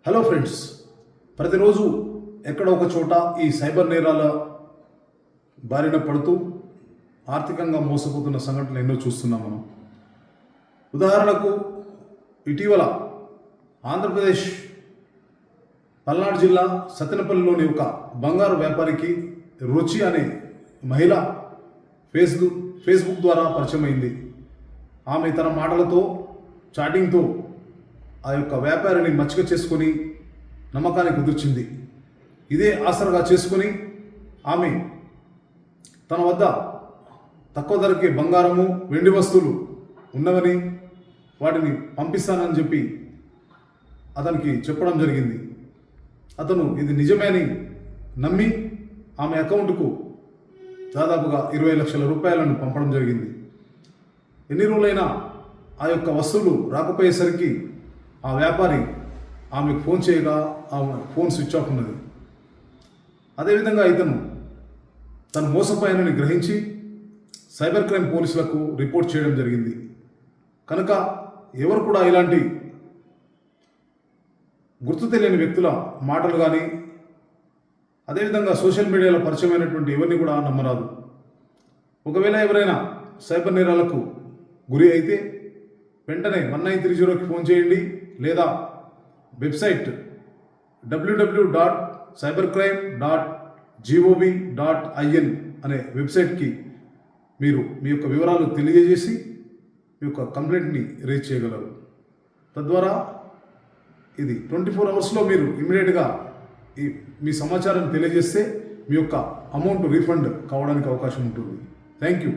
Hello friends, ప్రతిరోజు ఎక్కడ ఒక చోట ఈ సైబర్ నేరాల బారిన పడుతూ ఆర్థికంగా మోసపోతున్న సంఘటనలు ఎన్నో చూస్తున్నాం మనం. ఉదాహరణకు ఇటీవల ఆంధ్రప్రదేశ్ పల్నాడు జిల్లా సత్తెనపల్లిలోని ఒక బంగారు వ్యాపారికి రుచి అనే మహిళ ఫేస్బుక్ ద్వారా పరిచయం అయింది. ఆమె తన మాటలతో చాటింగ్తో ఆ యొక్క వ్యాపారిని మచ్చిక చేసుకొని నమ్మకానికి కుదిర్చింది. ఇదే ఆసరగా చేసుకొని ఆమె తన వద్ద తక్కువ ధరకే బంగారము వెండి వస్తువులు ఉన్నవని వాటిని పంపిస్తానని చెప్పి అతనికి చెప్పడం జరిగింది. అతను ఇది నిజమే అని నమ్మి ఆమె అకౌంట్కు దాదాపుగా 20 లక్షల రూపాయలను పంపడం జరిగింది. ఎన్ని రోజులైనా ఆ యొక్క వస్తువులు రాకపోయేసరికి ఆ వ్యాపారి ఆమెకు ఫోన్ చేయగా ఆమె ఫోన్ స్విచ్ ఆఫ్ ఉన్నది. అదేవిధంగా ఇతను తను మోసపోయానని గ్రహించి సైబర్ క్రైమ్ పోలీసులకు రిపోర్ట్ చేయడం జరిగింది. కనుక ఎవరు కూడా ఇలాంటి గుర్తు తెలియని వ్యక్తుల మాటలు కానీ అదేవిధంగా సోషల్ మీడియాలో పరిచయమైనటువంటి ఎవరిని కూడా నమ్మరాదు. ఒకవేళ ఎవరైనా సైబర్ నేరాలకు గురి అయితే వెంటనే 1930కి ఫోన్ చేయండి, లేదా వెబ్సైట్ www.cybercrime.gov.in అనే వెబ్సైట్కి మీరు మీ యొక్క వివరాలు తెలియజేసి మీ యొక్క కంప్లైంట్ని రేజ్ చేయగలరు. తద్వారా ఇది 24 అవర్స్లో మీరు ఇమ్మీడియట్గా మీ సమాచారాన్ని తెలియజేస్తే మీ యొక్క అమౌంట్ రీఫండ్ కావడానికి అవకాశం ఉంటుంది. Thank you.